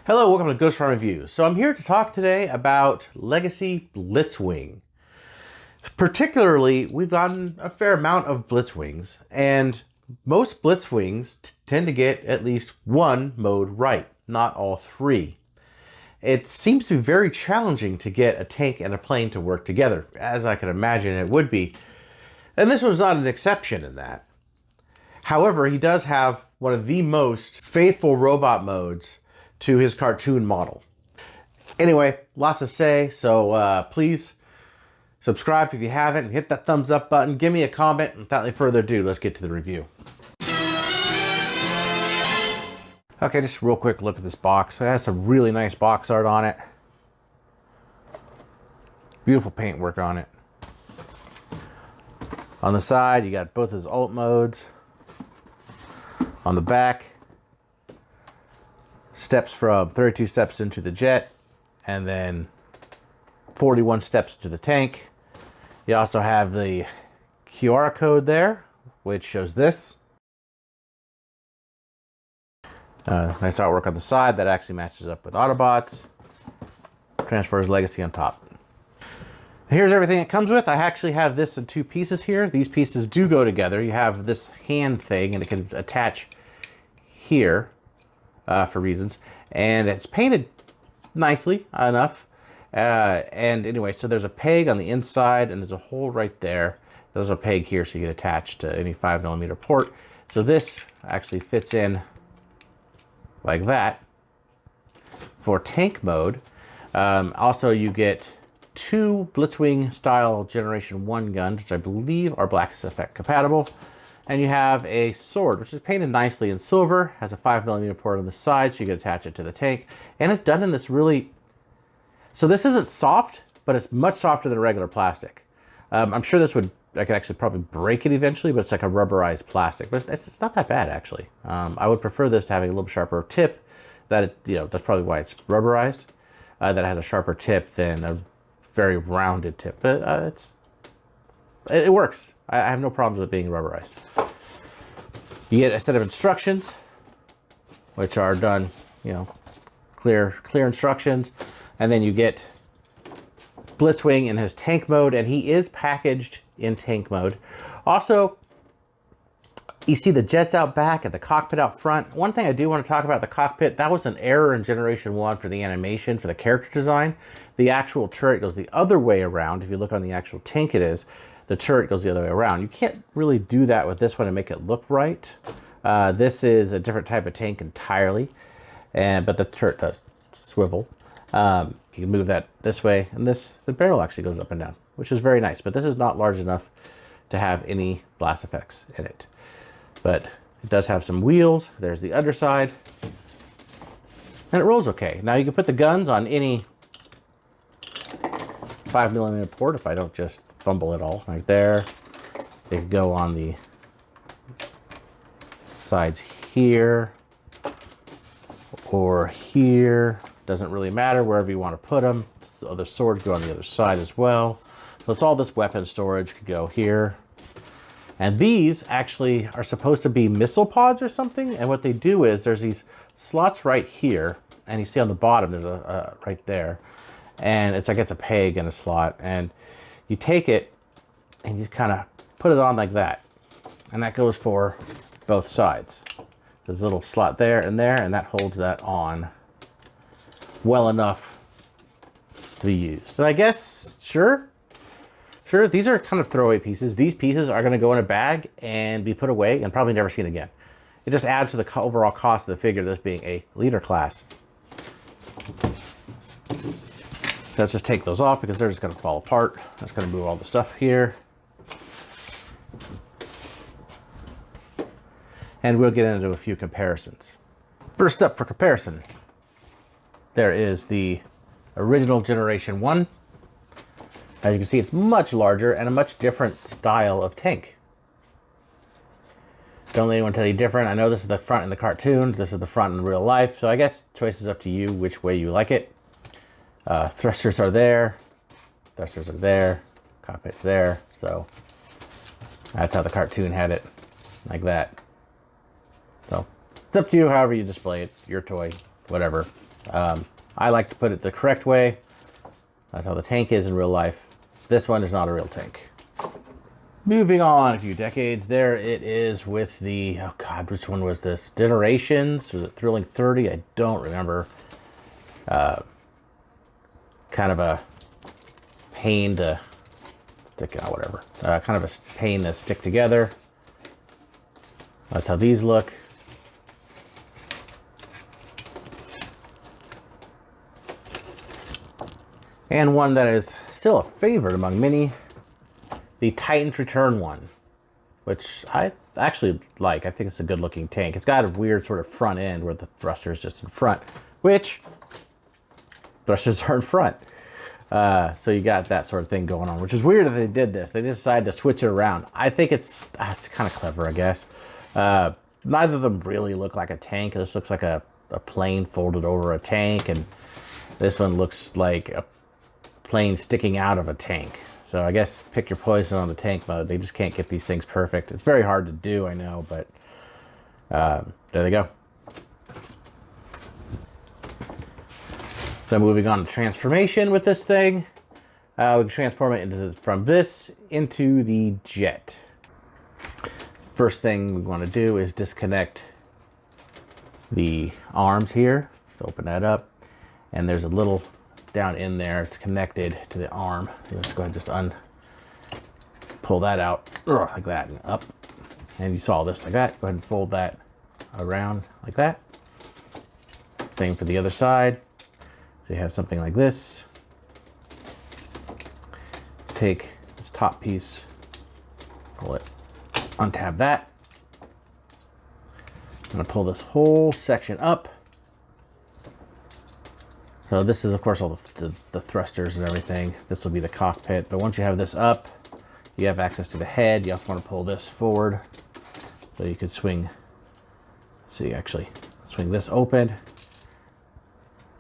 Hello, welcome to ghostPrime Reviews. So I'm here to talk today about Legacy Blitzwing. Particularly, we've gotten a fair amount of Blitzwings, and most Blitzwings tend to get at least one mode right, not all three. It seems to be very challenging to get a tank and a plane to work together, as I can imagine it would be. And this was not an exception in that. However, he does have one of the most faithful robot modes to his cartoon model. Anyway, lots to say, so please subscribe if you haven't, and hit that thumbs up button, give me a comment, and without any further ado, let's get to the review. Okay, just a real quick look at this box. It has some really nice box art on it. Beautiful paintwork on it. On the side, you got both his alt modes. On the back, steps from 32 steps into the jet, and then 41 steps to the tank. You also have the QR code there, which shows this. Nice artwork on the side that actually matches up with Autobots. Transfers Legacy on top. Here's everything it comes with. I actually have this in two pieces here. These pieces do go together. You have this hand thing, and it can attach here for reasons. And it's painted nicely enough. And anyway, so there's a peg on the inside, and there's a hole right there. There's a peg here, so you can attach to any 5mm port. So this actually fits in like that for tank mode. Also, you get two Blitzwing style Generation 1 guns, which I believe are Black Effect compatible. And you have a sword, which is painted nicely in silver, has a 5mm port on the side, so you can attach it to the tank. And it's done in this really... So this isn't soft, but it's much softer than regular plastic. I'm sure this would... I could actually probably break it eventually, but it's like a rubberized plastic. But it's not that bad, actually. I would prefer this to having a little sharper tip. That's probably why it's rubberized. That has a sharper tip than a very rounded tip. But it works. I have no problems with being rubberized. You get a set of instructions, which are done, clear instructions. And then you get Blitzwing in his tank mode, and he is packaged in tank mode. Also, you see the jets out back and the cockpit out front. One thing I do want to talk about the cockpit, that was an error in Generation 1 for the animation, for the character design. The actual turret goes the other way around. If you look on the actual tank, the turret goes the other way around. You can't really do that with this one and make it look right. This is a different type of tank entirely, but the turret does swivel. You can move that this way, and the barrel actually goes up and down, which is very nice. But this is not large enough to have any blast effects in it. But it does have some wheels. There's the underside, and it rolls okay. Now you can put the guns on any 5mm port if I don't just fumble it all. Right there. They could go on the sides here or here. Doesn't really matter, wherever you want to put them. The other swords go on the other side as well. So it's all this weapon storage could go here. And these actually are supposed to be missile pods or something. And what they do is there's these slots right here. And you see on the bottom, there's a right there. And it's, I guess, a peg and a slot. And you take it and you kind of put it on like that. And that goes for both sides. There's a little slot there, and that holds that on well enough to be used. And I guess, sure, these are kind of throwaway pieces. These pieces are going to go in a bag and be put away and probably never seen again. It just adds to the overall cost of the figure, this being a leader class. Let's just take those off because they're just going to fall apart. I'm just going to move all the stuff here. And we'll get into a few comparisons. First up for comparison, there is the original Generation 1. As you can see, it's much larger and a much different style of tank. Don't let anyone tell you different. I know this is the front in the cartoon. This is the front in real life. So I guess choice is up to you which way you like it. Thrusters are there. Thrusters are there. Cockpit's there. So that's how the cartoon had it. Like that. So it's up to you however you display it. Your toy. Whatever. I like to put it the correct way. That's how the tank is in real life. This one is not a real tank. Moving on a few decades, there it is with the, oh God, which one was this? Generations? Was it Thrilling 30? I don't remember. Kind of a pain to stick out, whatever. Kind of a pain to stick together. That's how these look. And one that is still a favorite among many, the Titan's Return one, which I actually like. I think it's a good looking tank. It's got a weird sort of front end where the thruster is just in front, which thrusters are in front. So you got that sort of thing going on, which is weird that they did this. They just decided to switch it around. I think it's kind of clever, I guess. Neither of them really look like a tank. This looks like a plane folded over a tank, and this one looks like a plane sticking out of a tank. So I guess pick your poison on the tank mode. They just can't get these things perfect. It's very hard to do, I know, but there they go. So moving on to transformation with this thing, we can transform it from this into the jet. First thing we want to do is disconnect the arms here. So open that up, and there's a little down in there. It's connected to the arm. Let's go ahead and just pull that out like that and up. And you saw this like that. Go ahead and fold that around like that. Same for the other side. So you have something like this. Take this top piece, pull it, untab that. I'm gonna pull this whole section up. So this is, of course, all the thrusters and everything. This will be the cockpit. But once you have this up, you have access to the head. You also want to pull this forward so you could swing. See, actually, swing this open.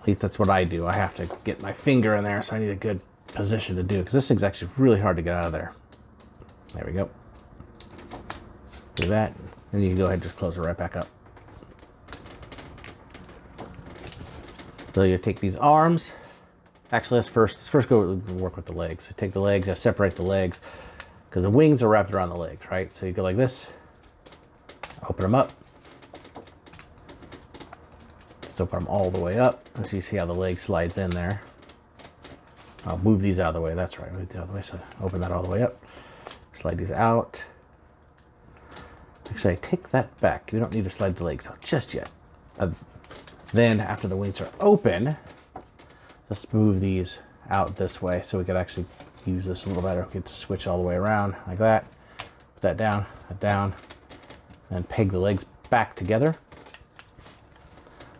At least that's what I do. I have to get my finger in there, so I need a good position to do it, because this thing's actually really hard to get out of there. There we go. Do that, and you can go ahead and just close it right back up. So you take these arms. Actually, let's first go work with the legs. So take the legs, just separate the legs, because the wings are wrapped around the legs, right? So you go like this, open them up. Just open them all the way up. So you see how the leg slides in there. I'll move these out of the way. That's right, move these out of the way. So open that all the way up. Slide these out. Actually, take that back. You don't need to slide the legs out just yet. Then after the wings are open, let's move these out this way so we could actually use this a little better. We get to switch all the way around like that. Put that down, and peg the legs back together.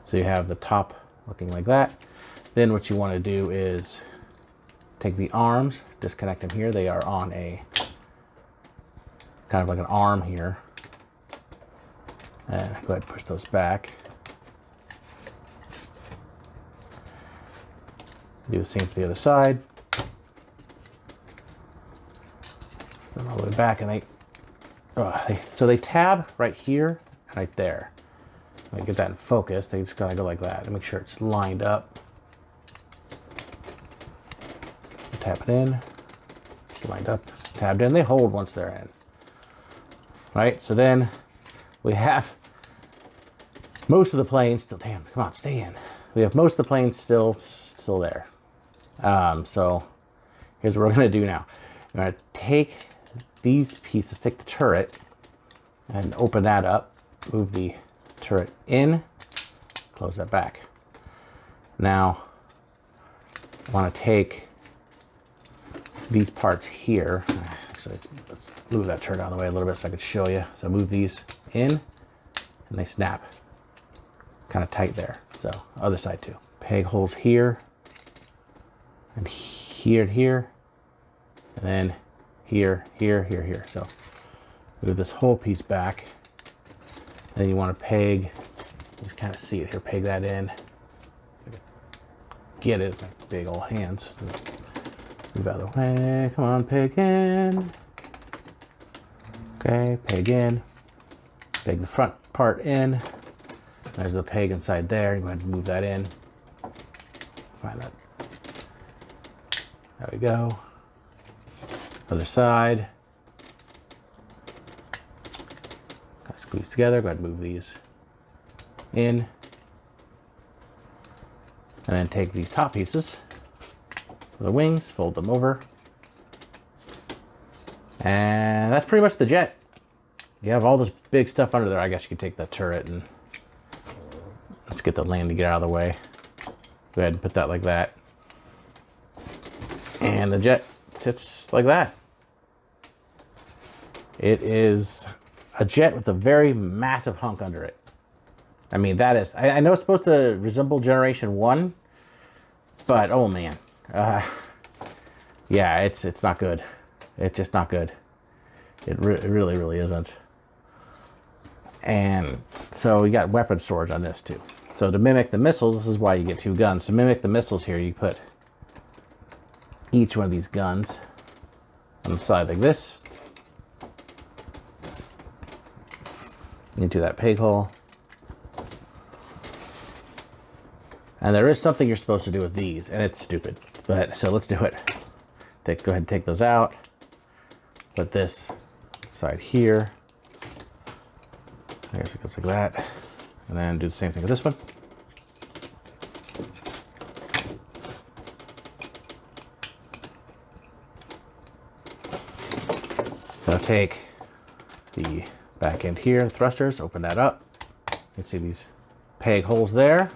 So you have the top looking like that. Then what you want to do is take the arms, disconnect them here. They are on a kind of like an arm here. And go ahead and push those back. Do the same for the other side. Then all the way back, and so they tab right here, right there. Let me get that in focus. They just gotta go like that and make sure it's lined up. Tap it in, lined up, tabbed in. They hold once they're in. Right. So then we have most of the planes still. Damn, come on, stay in. We have most of the planes still there. So here's what we're going to do now. We're going to take these pieces, take the turret, and open that up, move the turret in, close that back. Now, I want to take these parts here. Actually, let's move that turret out of the way a little bit so I can show you. So move these in, and they snap kind of tight there. So other side too. Peg holes here, and here, and then here. So move this whole piece back. Then you want to peg, you kind of see it here, peg that in. Get it, my big old hands. Move out of the way, come on, peg in. Okay, peg in. Peg the front part in. There's the peg inside there. You go ahead and move that in. Find that. There we go. Other side. Squeeze together. Go ahead and move these in. And then take these top pieces for the wings, fold them over. And that's pretty much the jet. You have all this big stuff under there. I guess you could take the turret and let's get the landing gear out of the way. Go ahead and put that like that. And the jet sits like that. It is a jet with a very massive hunk under it. I mean, that is, I know it's supposed to resemble Generation 1, but oh man. Yeah, it's not good. It's just not good. It really, really isn't. And so we got weapon storage on this too. So to mimic the missiles, this is why you get two guns. To mimic the missiles here, you put each one of these guns on the side like this. Into that peg hole. And there is something you're supposed to do with these, and it's stupid. But so let's do it. Go ahead and take those out. Put this side here. I guess it goes like that. And then do the same thing with this one. So take the back end here, thrusters, open that up. You can see these peg holes there.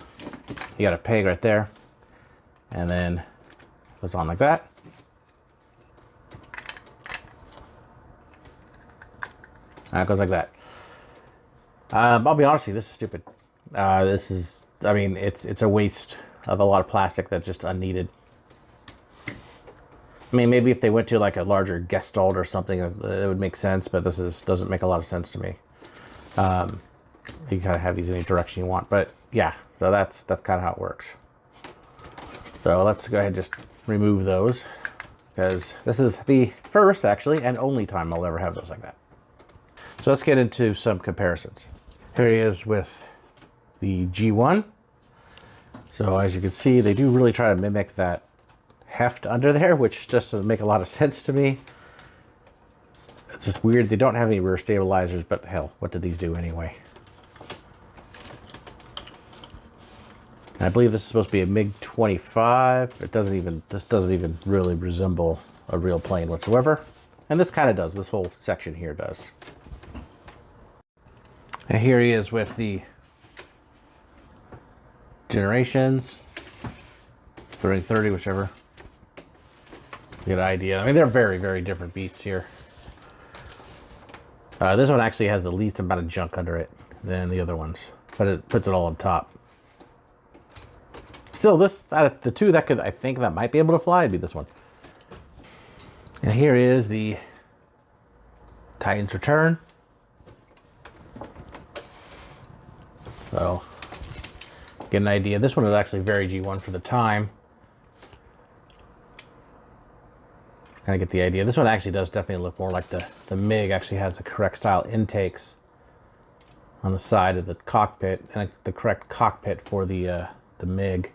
You got a peg right there. And then it goes on like that. And it goes like that. I'll be honest with you, this is stupid. This is, I mean, it's a waste of a lot of plastic that's just unneeded. I mean, maybe if they went to like a larger Gestalt or something, it would make sense, but this doesn't make a lot of sense to me. You kind of have these any direction you want, but yeah, so that's kind of how it works. So let's go ahead and just remove those, because this is the first, actually, and only time I'll ever have those like that. So let's get into some comparisons. Here he is with the G1. So as you can see, they do really try to mimic that heft under there, which just doesn't make a lot of sense to me. It's just weird. They don't have any rear stabilizers, but hell, what do these do anyway? And I believe this is supposed to be a MiG-25. This doesn't even really resemble a real plane whatsoever. And this kind of does. This whole section here does. And here he is with the Generations, 30, whichever. You get an idea. I mean, they're very, very different beasts here. This one actually has the least amount of junk under it than the other ones, but it puts it all on top. Still, this out of the two that I think that might be able to fly, would be this one. And here is the Titan's Return. So, get an idea. This one was actually very G1 for the time. Kind of get the idea. This one actually does definitely look more like the MiG. Actually has the correct style intakes on the side of the cockpit, and the correct cockpit for the MiG.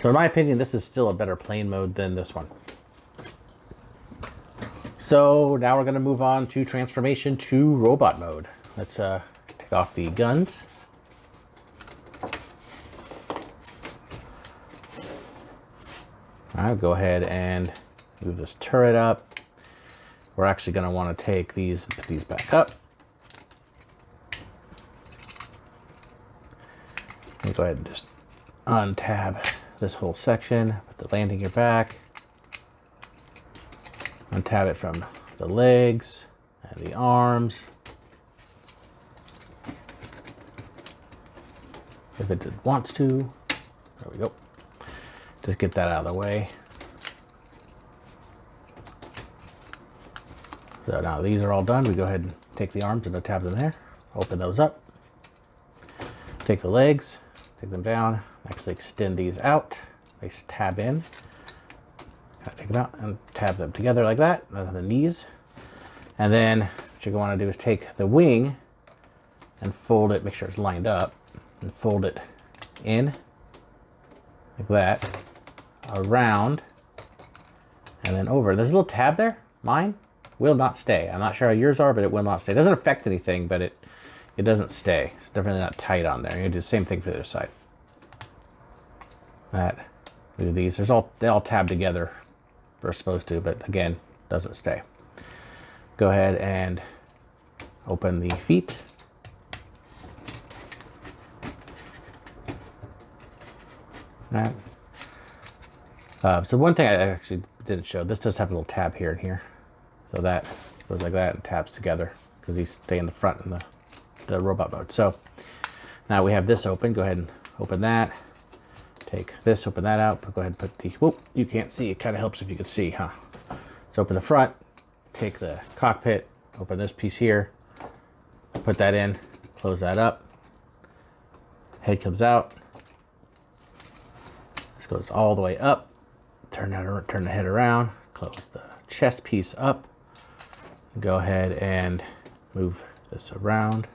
So in my opinion, this is still a better plane mode than this one. So now we're going to move on to transformation to robot mode. Let's take off the guns. I'll go ahead and move this turret up. We're actually going to want to take these and put these back up. Let me go ahead and just untab this whole section, put the landing gear back, untab it from the legs and the arms. If it wants to, there we go. Just get that out of the way. So now these are all done. We go ahead and take the arms and tab them there. Open those up. Take the legs, take them down, actually extend these out. They tab in. Take them out and tab them together like that, the knees. And then what you're going to want to do is take the wing and fold it, make sure it's lined up. and fold it in like that, around, and then over. There's a little tab there. Mine will not stay. I'm not sure how yours are, but it will not stay. It doesn't affect anything, but it doesn't stay. It's definitely not tight on there. You do the same thing for the other side. That, we do these. They all tab together. They're supposed to, but again, doesn't stay. Go ahead and open the feet. Right. So one thing I actually didn't show, this does have a little tab here and here. So that goes like that and tabs together because these stay in the front in the robot mode. So now we have this open. Go ahead and open that. Take this, open that out. Go ahead and put the, whoop, you can't see. It kind of helps if you can see, huh? So open the front, take the cockpit, open this piece here, put that in, close that up. Head comes out. This goes all the way up. Turn the head around, close the chest piece up. Go ahead and move this around.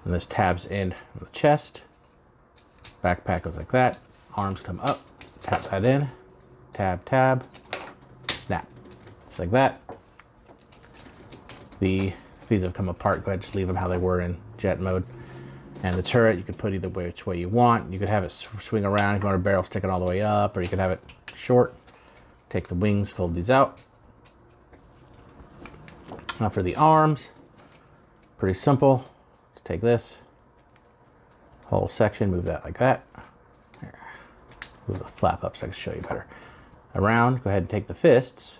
And this tabs in on the chest. Backpack goes like that. Arms come up, tap that in, tab, tab, snap. Just like that. These have come apart. Go ahead, just leave them how they were in jet mode. And the turret, you could put either which way you want. You could have it swing around if you want a barrel sticking all the way up, or you could have it short. Take the wings, fold these out. Now for the arms, pretty simple. Just take this whole section, move that like that. Here. Move the flap up so I can show you better. Around, go ahead and take the fists,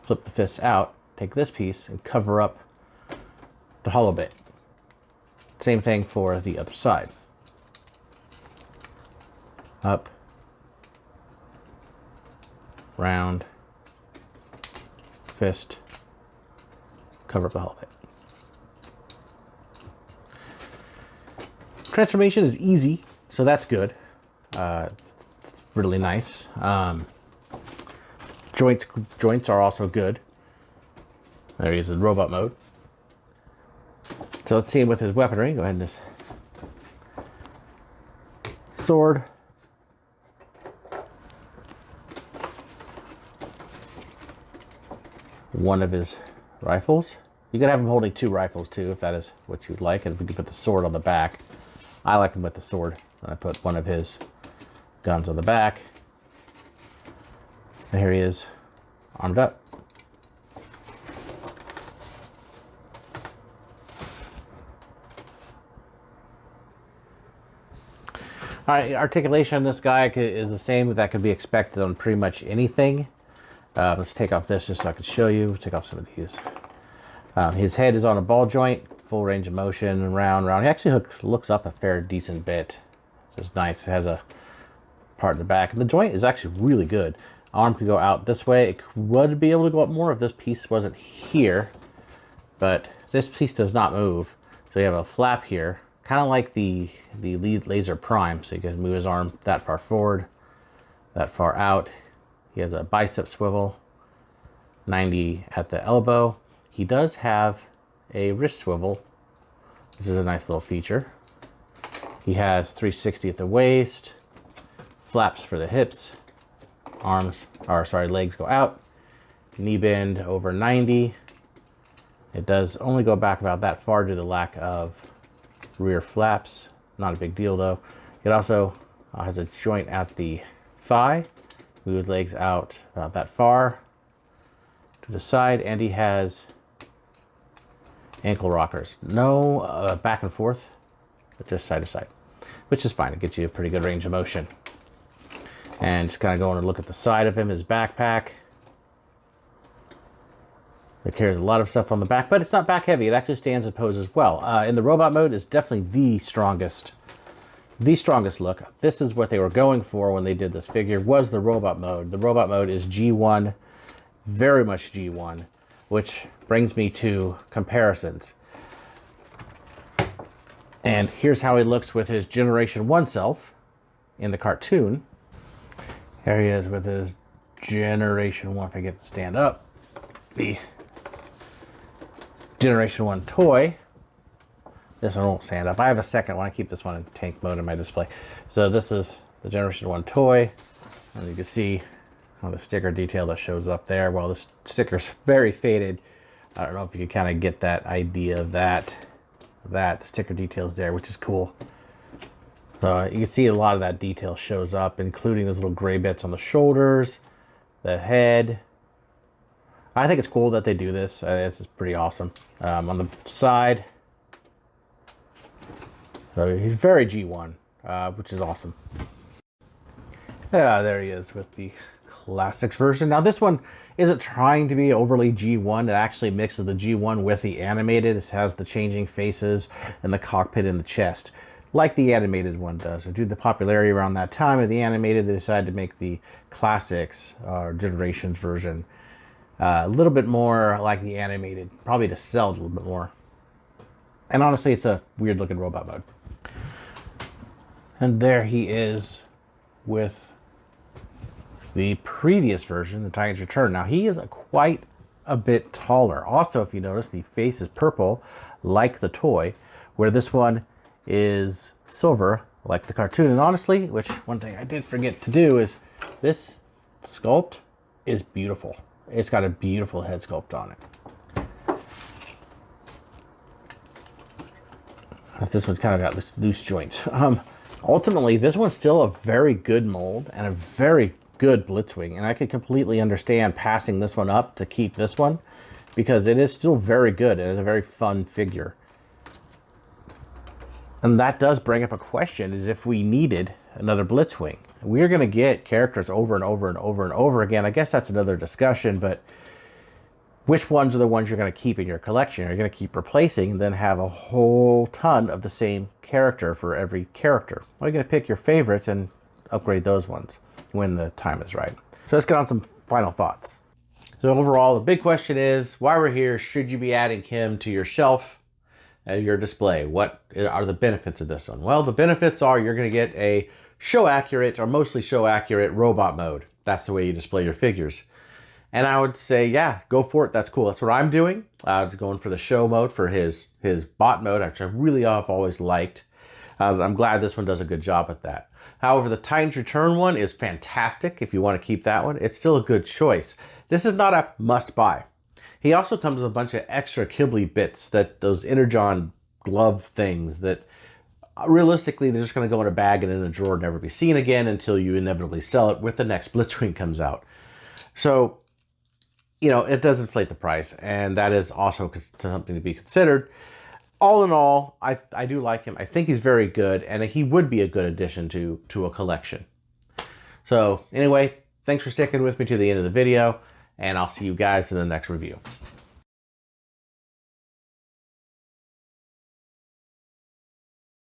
flip the fists out, take this piece and cover up the hollow bit. Same thing for the other side. Up, round, fist, cover up the hollow bit. Transformation is easy, so that's good. It's really nice. Joints are also good. There he is in robot mode. So let's see him with his weaponry. Go ahead and just sword. One of his rifles. You could have him holding two rifles too, if that is what you'd like. And we could put the sword on the back. I like him with the sword. And I put one of his guns on the back. And here he is, armed up. All right, articulation on this guy is the same that could be expected on pretty much anything. Let's take off this just so I can show you. Take off some of these. His head is on a ball joint, full range of motion, round. He actually looks up a fair decent bit. Just nice. It has a part in the back. And the joint is actually really good. Arm could go out this way. It would be able to go up more if this piece wasn't here. But this piece does not move. So you have a flap here. Kind of like the lead laser prime. So you can move his arm that far forward, that far out. He has a bicep swivel, 90 at the elbow. He does have a wrist swivel, which is a nice little feature. He has 360 at the waist, flaps for the hips, legs go out, knee bend over 90. It does only go back about that far due to the lack of rear flaps. Not a big deal though. It also has a joint at the thigh. Move his legs out about that far to the side, and he has ankle rockers. No back and forth, but just side to side, which is fine. It gets you a pretty good range of motion. And just kind of going and look at the side of him, his backpack. It carries a lot of stuff on the back, but it's not back heavy. It actually stands and poses well. In the robot mode, it's definitely the strongest look. This is what they were going for when they did this figure, was the robot mode. The robot mode is G1, very much G1, which brings me to comparisons. And here's how he looks with his Generation 1 self in the cartoon. Here he is with his Generation 1, if I get to stand up. The Generation 1 toy. This one won't stand up. I have a second one. I keep this one in tank mode in my display. So this is the Generation 1 toy. And you can see the sticker detail that shows up there. Well, this sticker's very faded. I don't know if you can kind of get that idea of that. The sticker detail's there, which is cool. So you can see a lot of that detail shows up, including those little gray bits on the shoulders, the head. I think it's cool that they do this. This is pretty awesome. On the side, so he's very G1, which is awesome. Yeah, there he is with the Classics version. Now this one isn't trying to be overly G1. It actually mixes the G1 with the animated. It has the changing faces and the cockpit and the chest, like the animated one does. So due to the popularity around that time of the animated, they decided to make the Classics Generations version a little bit more like the animated, probably to sell a little bit more. And honestly, it's a weird looking robot mode. And there he is with the previous version, the Titans Return. Now he is quite a bit taller. Also, if you notice, the face is purple, like the toy, where this one is silver, like the cartoon. And honestly, which one thing I did forget to do is this sculpt is beautiful. It's got a beautiful head sculpt on it. This one's kind of got this loose joints. Ultimately, this one's still a very good mold and a very good Blitzwing, and I could completely understand passing this one up to keep this one because it is still very good. It is a very fun figure. And that does bring up a question, is if we needed another Blitzwing. We're going to get characters over and over and over and over again. I guess that's another discussion, but which ones are the ones you're going to keep in your collection? Are you going to keep replacing and then have a whole ton of the same character for every character? Or are you going to pick your favorites and upgrade those ones when the time is right? So let's get on some final thoughts. So overall, the big question is, while we're here, should you be adding him to your shelf, your display? What are the benefits of this one? Well, the benefits are you're going to get a show accurate, or mostly show accurate, robot mode. That's the way you display your figures. And I would say, yeah, go for it. That's cool. That's what I'm doing. Going for the show mode for his bot mode, which I really have always liked. I'm glad this one does a good job at that. However, the Titans Return one is fantastic. If you want to keep that one, it's still a good choice. This is not a must-buy. He also comes with a bunch of extra Kibble bits, those Energon glove things that realistically they're just going to go in a bag and in a drawer and never be seen again until you inevitably sell it with the next Blitzwing comes out. So, you know, it does inflate the price, and that is also something to be considered. All in all, I do like him. I think he's very good, and he would be a good addition to a collection. So anyway, thanks for sticking with me to the end of the video, and I'll see you guys in the next review.